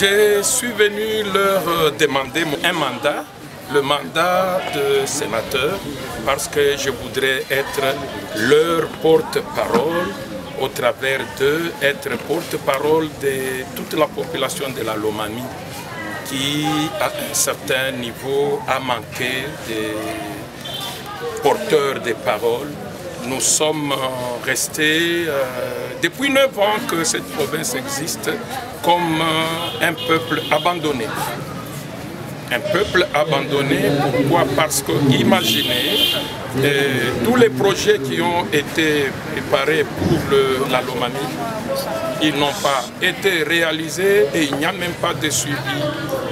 Je suis venu leur demander un mandat, le mandat de sénateur, parce que je voudrais être leur porte-parole, au travers d'eux, être porte-parole de toute la population de la Lomami, qui, à un certain niveau, a manqué de porteurs de paroles. Nous sommes restés, depuis 9 ans que cette province existe, comme un peuple abandonné. Un peuple abandonné, pourquoi? Parce que, imaginez, tous les projets qui ont été préparés pour la Lomami, ils n'ont pas été réalisés et il n'y a même pas de suivi.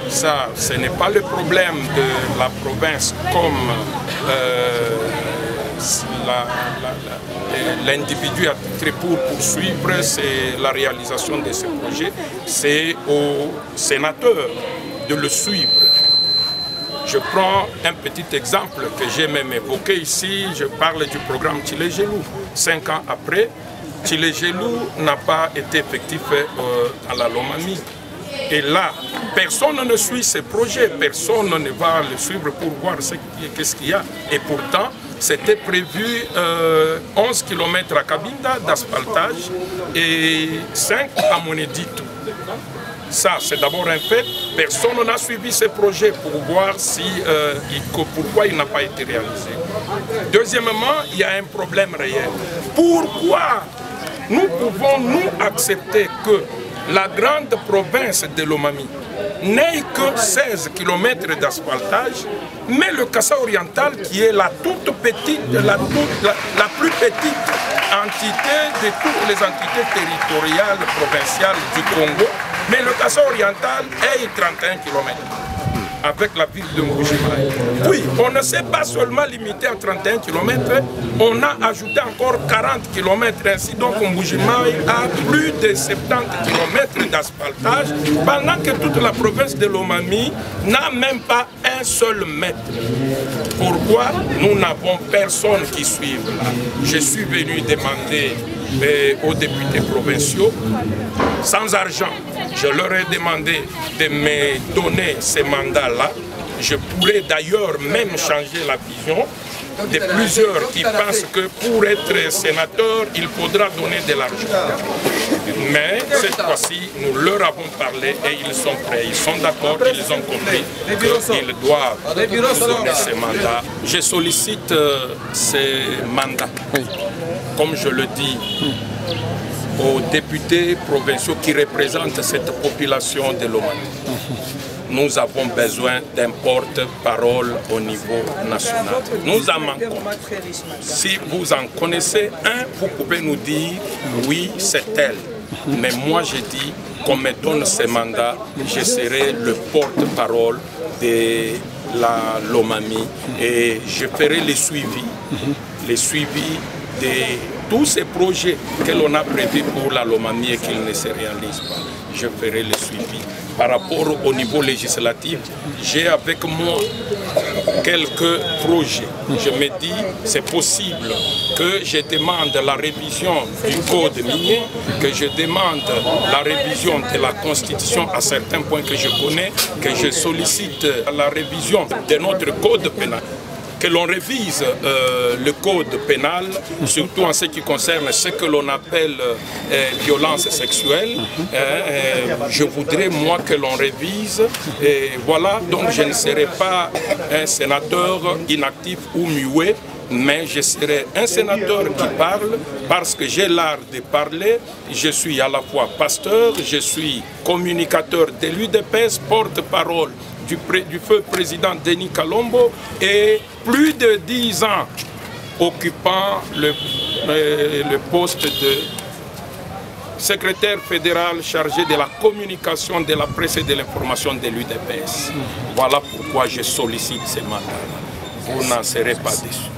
Ça, ce n'est pas le problème de la province comme l'individu attitré pour poursuivre, c'est la réalisation de ce projet. C'est aux sénateurs de le suivre. Je prends un petit exemple que j'ai même évoqué ici, je parle du programme Tchilégelou. 5 ans après, Tchilégelou n'a pas été effectif à la Lomami. Et là, personne ne suit ces projets, personne ne va le suivre pour voir qu'est-ce qu'il y a. Et pourtant, c'était prévu 11 km à Cabinda d'asphaltage et 5 à Monéditou. Ça, c'est d'abord un fait. Personne n'a suivi ces projets pour voir pourquoi il n'a pas été réalisé. Deuxièmement, il y a un problème réel. Pourquoi nous pouvons nous accepter que la grande province de Lomami n'ait que 16 km d'asphaltage, mais le Kassa oriental, qui est la toute petite, la plus petite entité de toutes les entités territoriales provinciales du Congo, mais le Kassa oriental est 31 km avec la ville de Mbujimayi. Oui, on ne s'est pas seulement limité à 31 km, on a ajouté encore 40 km. Ainsi donc Mbujimayi a plus de 70 km d'asphaltage, pendant que toute la province de Lomami n'a même pas un seul mètre. Pourquoi? Nous n'avons personne qui suive là. Je suis venu demander aux députés provinciaux, sans argent, je leur ai demandé de me donner ces mandats-là. Je pourrais d'ailleurs même changer la vision de plusieurs qui pensent que pour être sénateur, il faudra donner de l'argent. Mais cette fois-ci, nous leur avons parlé et ils sont prêts, ils sont d'accord, ils ont compris qu'ils doivent donner ces mandats. Je sollicite ces mandats, comme je le dis, aux députés provinciaux qui représentent cette population de Lomami. Nous avons besoin d'un porte-parole au niveau national. Nous en manquons. Si vous en connaissez un, vous pouvez nous dire oui, c'est elle. Mais moi, je dis qu'on me donne ces mandats, je serai le porte-parole de la Lomami et je ferai les suivis de tous ces projets que l'on a prévus pour la Lomami et qu'ils ne se réalisent pas. Je ferai le suivi. Par rapport au niveau législatif, j'ai avec moi quelques projets. Je me dis, c'est possible que je demande la révision du code minier, que je demande la révision de la Constitution à certains points que je connais, que je sollicite la révision de notre code pénal, que l'on révise le code pénal, surtout en ce qui concerne ce que l'on appelle violence sexuelle. Je voudrais, moi, que l'on révise. Et voilà, donc je ne serai pas un sénateur inactif ou muet, mais je serai un sénateur qui parle parce que j'ai l'art de parler. Je suis à la fois pasteur, je suis communicateur de l'UDPS, porte-parole du feu président Denis Kalombo et plus de 10 ans occupant le poste de secrétaire fédéral chargé de la communication, de la presse et de l'information de l'UDPS. Voilà pourquoi je sollicite ces mandats. Vous n'en serez pas déçus.